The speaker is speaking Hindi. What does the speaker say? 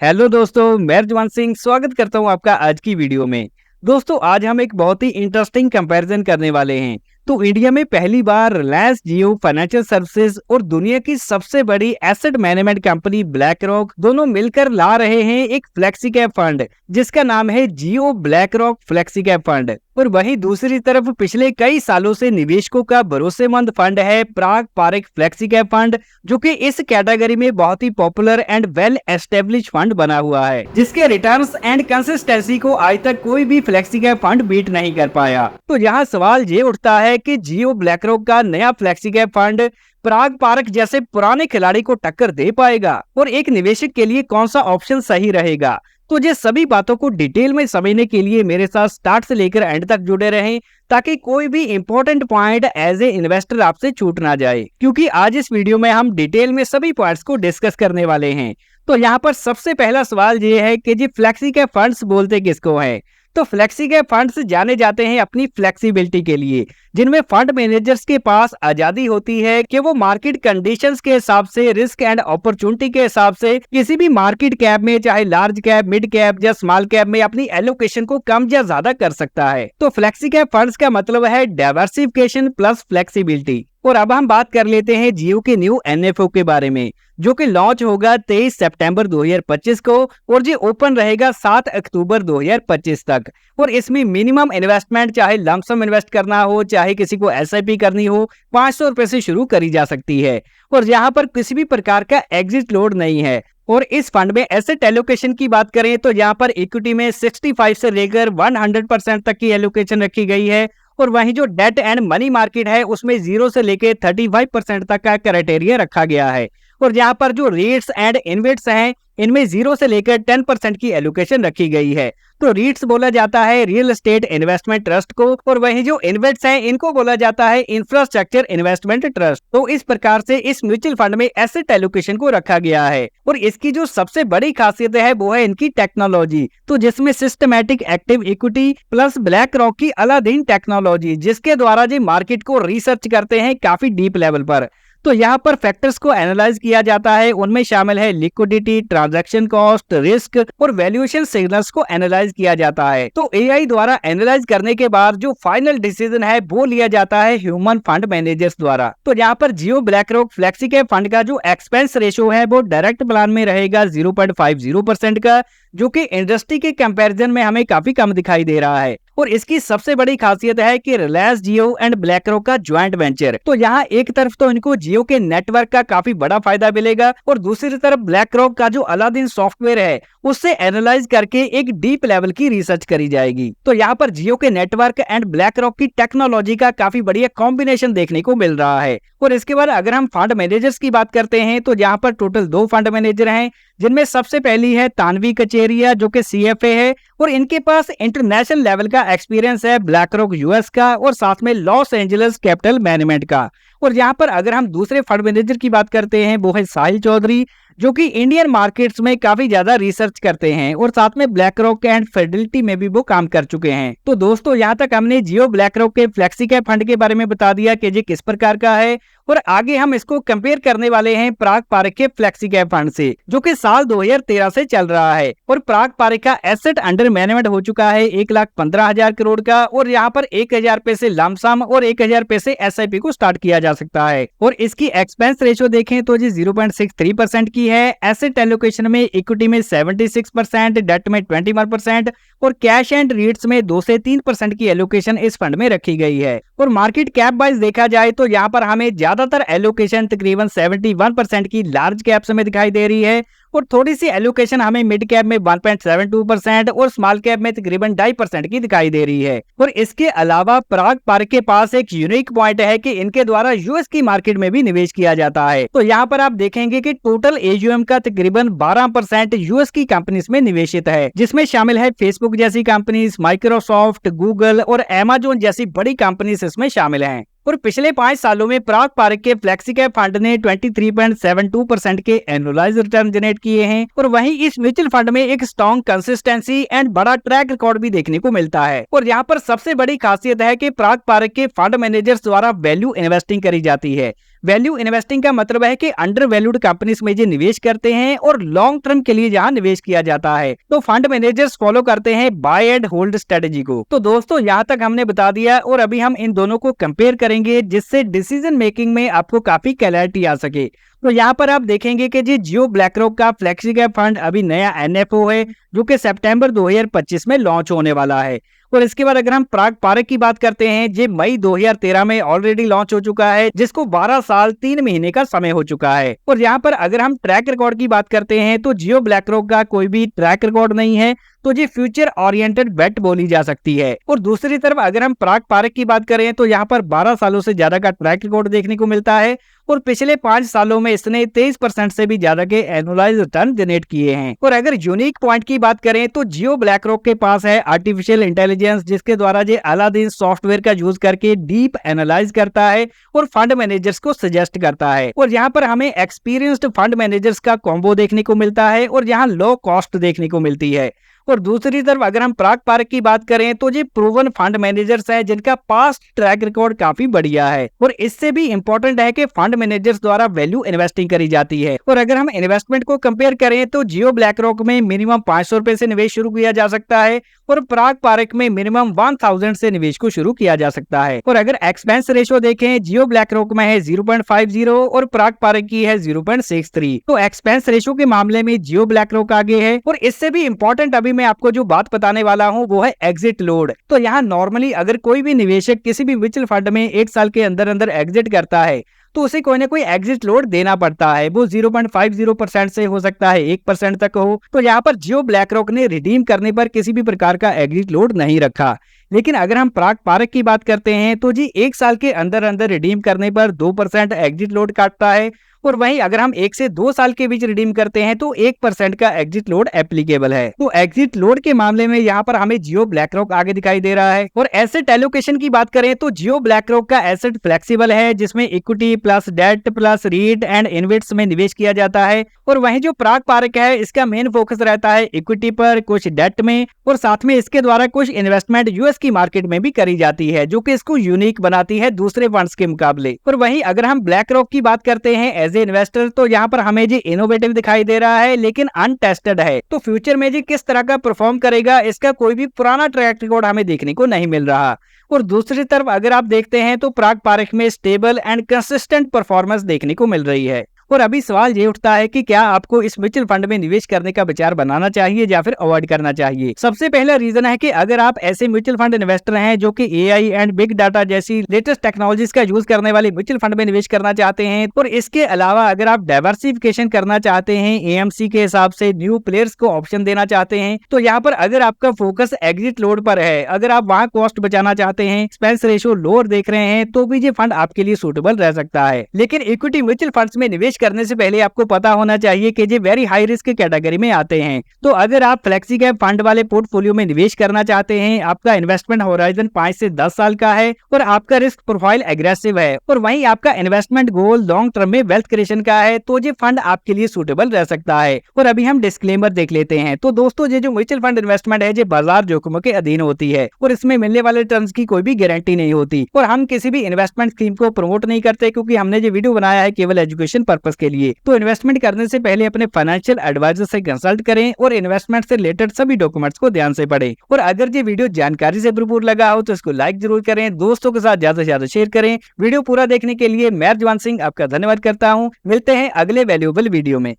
हेलो दोस्तों, मैं रजवान सिंह स्वागत करता हूं आपका आज की वीडियो में। दोस्तों, आज हम एक बहुत ही इंटरेस्टिंग कंपैरिजन करने वाले हैं। तो इंडिया में पहली बार रिलायंस जियो फाइनेंशियल सर्विसेज और दुनिया की सबसे बड़ी asset management company black rock दोनों मिलकर ला रहे हैं एक फ्लेक्सी कैप फंड, जिसका नाम है Jio BlackRock flexi cap fund. और वहीं दूसरी तरफ पिछले कई सालों से निवेशकों का भरोसेमंद फंड है Parag Parikh flexi cap fund, जो कि इस कैटेगरी में बहुत ही popular and well establish fund बना हुआ है, जिसके रिटर्न्स एंड कंसिस्टेंसी को आज तक कोई भी फ्लेक्सी कैप फंड बीट नहीं कर पाया। तो यहाँ सवाल ये उठता है कि जियो ब्लैक रॉक का नया फ्लेक्सी कैप फंड प्राग पार्क जैसे पुराने खिलाड़ी को टक्कर दे पाएगा और एक निवेशक के लिए कौन सा ऑप्शन सही रहेगा। तो ये सभी बातों को डिटेल में समझने के लिए मेरे साथ स्टार्ट से लेकर एंड तक जुड़े रहें, ताकि कोई भी important point as a investor आपसे छूट ना जाए, क्योंकि आज इस वीडियो में हम डिटेल में सभी पॉइंट्स को डिस्कस करने वाले हैं। तो यहाँ पर सबसे पहला सवाल ये है कि जी फ्लेक्सी कैप फंड्स बोलते किसको है। तो फ्लेक्सी कैप फंड्स जाने जाते हैं अपनी फ्लेक्सिबिलिटी के लिए, जिनमें फंड मैनेजर्स के पास आजादी होती है कि वो मार्केट कंडीशंस के हिसाब से, रिस्क एंड अपॉर्चुनिटी के हिसाब से किसी भी मार्केट कैप में, चाहे लार्ज कैप, मिड कैप या स्मॉल कैप में अपनी एलोकेशन को कम या ज्यादा कर सकता है। तो फ्लेक्सी कैप फंड्स का मतलब है डाइवर्सिफिकेशन प्लस फ्लेक्सिबिलिटी। और अब हम बात कर लेते हैं जियो के न्यू एनएफओ के बारे में, जो कि लॉन्च होगा 23 सितंबर 2025 को और ये ओपन रहेगा 7 अक्टूबर 2025 तक। और इसमें मिनिमम इन्वेस्टमेंट, चाहे लमसम इन्वेस्ट करना हो, चाहे किसी को एसआईपी करनी हो, 500 रुपए से शुरू करी जा सकती है। और यहाँ पर किसी भी प्रकार का एग्जिट लोड नहीं है। और इस फंड में एसेट एलोकेशन की बात करें तो यहाँ पर इक्विटी में 65 से लेकर 100% तक की एलोकेशन रखी गई है। और वहीं जो डेट एंड मनी मार्केट है उसमें 0 से लेकर 35% तक का क्राइटेरिया रखा गया है। और यहाँ पर जो रीट्स एंड इन्वेट्स हैं, इनमें 0 से लेकर 10% की एलोकेशन रखी गई है। तो रीट्स बोला जाता है रियल एस्टेट इन्वेस्टमेंट ट्रस्ट को, और वहीं जो इन्वेट्स हैं इनको बोला जाता है इंफ्रास्ट्रक्चर इन्वेस्टमेंट ट्रस्ट। तो इस प्रकार से इस म्यूचुअल फंड में एसेट एलोकेशन को रखा गया है। और इसकी जो सबसे बड़ी खासियत है वो है इनकी टेक्नोलॉजी, तो जिसमें systematic active equity plus black rock की अलादीन टेक्नोलॉजी, जिसके द्वारा जी मार्केट को रिसर्च करते हैं काफी डीप लेवल पर। तो यहाँ पर फैक्टर्स को एनालाइज किया जाता है, उनमें शामिल है लिक्विडिटी, ट्रांजैक्शन कॉस्ट, रिस्क और वैल्यूएशन सिग्नल्स को एनालाइज किया जाता है। तो एआई द्वारा एनालाइज करने के बाद जो फाइनल डिसीजन है वो लिया जाता है ह्यूमन फंड मैनेजर्स द्वारा। तो यहाँ पर Jio BlackRock flexi cap fund का जो एक्सपेंस रेशियो है वो डायरेक्ट प्लान में रहेगा 0.50% का, जो कि इंडस्ट्री के कंपैरिजन में हमें काफी कम दिखाई दे रहा है। और इसकी सबसे बड़ी खासियत है कि रिलायंस जियो एंड ब्लैक रॉक का ज्वाइंट वेंचर। तो यहाँ एक तरफ तो इनको जियो के नेटवर्क का काफी बड़ा फायदा मिलेगा, और दूसरी तरफ ब्लैक रॉक का जो अलादीन सॉफ्टवेयर है उससे एनालाइज करके एक डीप लेवल की रिसर्च करी जाएगी। तो यहाँ पर जियो के नेटवर्क एंड ब्लैक रॉक की टेक्नोलॉजी का काफी बढ़िया कॉम्बिनेशन देखने को मिल रहा है। और इसके बाद अगर हम फंड मैनेजर्स की बात करते हैं तो यहाँ पर टोटल 2 फंड मैनेजर हैं, जिनमें सबसे पहली है तानवी कचेरिया, जो कि सीएफए है, और इनके पास इंटरनेशनल लेवल का एक्सपीरियंस है ब्लैक रॉक यूएस का और साथ में लॉस एंजल्स कैपिटल मैनेजमेंट का। और यहाँ पर अगर हम दूसरे फंड मैनेजर की बात करते हैं वो है साहिल चौधरी, जो कि इंडियन मार्केट्स में काफी ज्यादा रिसर्च करते हैं और साथ में ब्लैक रॉक एंड फिडेलिटी में भी वो काम कर चुके हैं। तो दोस्तों, यहाँ तक हमने जियो ब्लैक रॉक के फ्लेक्सी कैप फंड के बारे में बता दिया कि ये किस प्रकार का है, और आगे हम इसको कंपेयर करने वाले हैं प्राग पारिक के फ्लेक्सी कैप फंड से, जो कि साल 2013 से चल रहा है। और प्राग पारिक का एसेट अंडर मैनेजमेंट हो चुका है 1,15,000 करोड़ का, और यहाँ पर 1,000 रुपए से लमसम और 1,000 रुपए से एसआईपी को स्टार्ट किया जा सकता है। और इसकी एक्सपेंस रेशियो देखें तो जी 0.63% की है। एसेट एलोकेशन में इक्विटी में 76%, डेट में 21% और कैश एंड रीट्स में 2 से 3% की एलोकेशन इस फंड में रखी गई है। और मार्केट कैप वाइज देखा जाए तो यहाँ पर हमें ज्यादातर एलोकेशन तकरीबन 71% की लार्ज कैप्स में दिखाई दे रही है, और थोड़ी सी एलोकेशन हमें मिड कैप में 1.72% और स्मॉल कैप में तकरीबन 2.5% की दिखाई दे रही है। और इसके अलावा प्राग पारिक के पास एक यूनिक पॉइंट है कि इनके द्वारा यूएस की मार्केट में भी निवेश किया जाता है। तो यहाँ पर आप देखेंगे कि टोटल एयूएम का तकरीबन 12% यूएस की कंपनीज में निवेशित है, जिसमें शामिल है फेसबुक जैसी कंपनीज, माइक्रोसॉफ्ट, गूगल और अमेजोन जैसी बड़ी कंपनीज इसमें शामिल हैं। और पिछले 5 सालों में प्राग पारिक के फ्लेक्सी कैप फंड ने 23.72% के एनुअलाइज रिटर्न जनरेट किए हैं। और वहीं इस म्यूचुअल फंड में एक स्ट्रॉन्ग कंसिस्टेंसी एंड बड़ा ट्रैक रिकॉर्ड भी देखने को मिलता है। और यहाँ पर सबसे बड़ी खासियत है कि प्राग पारिक के फंड मैनेजर्स द्वारा वैल्यू इन्वेस्टिंग करी जाती है, वैल्यू इन्वेस्टिंग का मतलब है कि अंडर वैल्यूड कंपनीज में जो निवेश करते हैं और लॉन्ग टर्म के लिए जहां निवेश किया जाता है। तो फंड मैनेजर्स फॉलो करते हैं बाय एंड होल्ड स्ट्रेटेजी को। तो दोस्तों यहाँ तक हमने बता दिया और अभी हम इन दोनों को कंपेयर करेंगे जिससे डिसीजन मेकिंग में आपको काफी क्लैरिटी आ सके। तो यहाँ पर आप देखेंगे कि जी जियो ब्लैकरॉक का फ्लेक्सी कैप फंड अभी नया एनएफओ है जो कि सितंबर 2025 में लॉन्च होने वाला है। और इसके बाद अगर हम प्राग पारक की बात करते हैं, ये मई 2013 में ऑलरेडी लॉन्च हो चुका है जिसको 12 साल 3 महीने का समय हो चुका है। और यहाँ पर अगर हम ट्रैक रिकॉर्ड की बात करते हैं तो जियो ब्लैकरॉक का कोई भी ट्रैक रिकॉर्ड नहीं है, तो ये फ्यूचर ओरिएंटेड बेट बोली जा सकती है। और दूसरी तरफ अगर हम प्राग पारक की बात करें तो यहाँ पर 12 सालों से ज्यादा का ट्रैक रिकॉर्ड देखने को मिलता है और पिछले 5 सालों में इसने 23% से भी ज्यादा के एनुअलाइज्ड रिटर्न जनरेट किए हैं। और अगर यूनिक पॉइंट की बात करें तो जियो ब्लैकरॉक के पास है आर्टिफिशियल इंटेलिजेंस जिसके द्वारा ये अलादीन सॉफ्टवेयर का यूज करके डीप एनालाइज करता है और फंड मैनेजर्स को सजेस्ट करता है। और यहाँ पर हमें एक्सपीरियंस्ड फंड मैनेजर्स का कॉम्बो देखने को मिलता है और यहाँ लो कॉस्ट देखने को मिलती है। और दूसरी तरफ अगर हम प्राग पारक की बात करें तो ये प्रूवन फंड मैनेजर्स हैं जिनका पास्ट ट्रैक रिकॉर्ड काफी बढ़िया है। और इससे भी इंपॉर्टेंट है कि फंड मैनेजर्स द्वारा वैल्यू इन्वेस्टिंग करी जाती है। और अगर हम इन्वेस्टमेंट को कंपेयर करें तो जियो ब्लैकरॉक में मिनिमम 500 रुपए से निवेश शुरू किया जा सकता है और प्राग पारक में मिनिमम 1000 से निवेश को शुरू किया जा सकता है। और अगर एक्सपेंस रेशियो देखें जियो ब्लैकरॉक में है 0.50 और प्राग पारक की है 0.63। तो एक्सपेंस रेशियो के मामले में जियो ब्लैकरॉक आगे है। और इससे भी इंपॉर्टेंट अभी मैं आपको जो बात बताने वाला हूं वो है एग्जिट लोड। तो यहाँ नॉर्मली अगर कोई भी निवेशक किसी भी म्यूचुअल फंड में 1 साल के अंदर अंदर एग्जिट करता है तो उसे कोई ना कोई एग्जिट लोड देना पड़ता है। वो 0.50% से हो सकता है 1% तक हो। तो यहाँ पर जियो ब्लैकरॉक ने रिडीम करने पर किसी भी प्रकार का एग्जिट लोड नहीं रखा। लेकिन अगर हम प्राग पारक की बात करते हैं तो जी 1 साल के अंदर अंदर रिडीम करने पर 2% एग्जिट लोड काटता है। और वहीं अगर हम 1 से 2 साल के बीच रिडीम करते हैं तो 1% का एग्जिट लोड एप्लीकेबल है। तो एग्जिट लोड के मामले में यहाँ पर हमें जियो ब्लैकरॉक आगे दिखाई दे रहा है। और एसेट एलोकेशन की बात करें तो जियो ब्लैकरॉक का एसेट फ्लेक्सिबल है जिसमें equity plus debt plus REIT and InvITs में निवेश किया जाता है। और वहीं जो प्राग पारक है इसका मेन फोकस रहता है इक्विटी पर, कुछ डेट में और साथ में इसके द्वारा कुछ इन्वेस्टमेंट यूएस की मार्केट में भी करी जाती है जो कि इसको यूनिक बनाती है दूसरे फंड्स के मुकाबले। और वहीं अगर हम ब्लैकरॉक की बात करते हैं एज ए इन्वेस्टर तो यहाँ पर हमें जी इनोवेटिव दिखाई दे रहा है लेकिन अनटेस्टेड है। तो फ्यूचर में जी किस तरह का परफॉर्म करेगा इसका कोई भी पुराना ट्रैक रिकॉर्ड हमें देखने को नहीं मिल रहा। और दूसरी तरफ अगर आप देखते हैं तो प्राग पारक में स्टेबल एंड कंसिस्टेंट परफॉर्मेंस देखने को मिल रही है। और अभी सवाल ये उठता है कि क्या आपको इस म्यूचुअल फंड में निवेश करने का विचार बनाना चाहिए या फिर अवॉइड करना चाहिए। सबसे पहला रीजन है कि अगर आप ऐसे म्यूचुअल फंड इन्वेस्टर हैं जो कि एआई एंड बिग डाटा जैसी लेटेस्ट टेक्नोलॉजीज का यूज करने वाले म्यूचुअल फंड में निवेश करना चाहते हैं और इसके अलावा अगर आप डाइवर्सिफिकेशन करना चाहते हैं, एएमसी के हिसाब से न्यू प्लेयर्स को ऑप्शन देना चाहते हैं, तो यहाँ पर अगर आपका फोकस एग्जिट लोड पर है, अगर आप वहाँ कॉस्ट बचाना चाहते हैं, एक्सपेंस रेशियो लोअर देख रहे हैं, तो भी ये फंड आपके लिए सूटेबल रह सकता है। लेकिन इक्विटी म्यूचुअल फंड्स में निवेश करने से पहले आपको पता होना चाहिए कि ये वेरी हाई रिस्क कैटेगरी में आते हैं। तो अगर आप फ्लेक्सी कैप फंड वाले पोर्टफोलियो में निवेश करना चाहते हैं, आपका इन्वेस्टमेंट होराइजन 5 से 10 साल का है और आपका रिस्क प्रोफाइल एग्रेसिव है और वहीं आपका इन्वेस्टमेंट गोल लॉन्ग टर्म में वेल्थ क्रिएशन का है, तो ये फंड आपके लिए सूटेबल रह सकता है। और अभी हम डिस्क्लेमर देख लेते हैं। तो दोस्तों ये जो म्यूचुअल फंड इन्वेस्टमेंट है ये बाजार जोखिमों के अधीन होती है और इसमें मिलने वाले रिटर्न्स की कोई भी गारंटी नहीं होती। और हम किसी भी इन्वेस्टमेंट स्कीम को प्रमोट नहीं करते क्योंकि हमने ये वीडियो बनाया है केवल एजुकेशन पर्पस के लिए। तो इन्वेस्टमेंट करने से पहले अपने फाइनेंशियल एडवाइजर से कंसल्ट करें और इन्वेस्टमेंट से रिलेटेड सभी डॉक्यूमेंट्स को ध्यान से पढ़ें। और अगर ये वीडियो जानकारी से भरपूर लगा हो तो इसको लाइक जरूर करें, दोस्तों के साथ ज्यादा से ज्यादा शेयर करें। वीडियो पूरा देखने के लिए मैं जवान सिंह आपका धन्यवाद करता हूँ। मिलते हैं अगले वैल्यूएबल वीडियो में।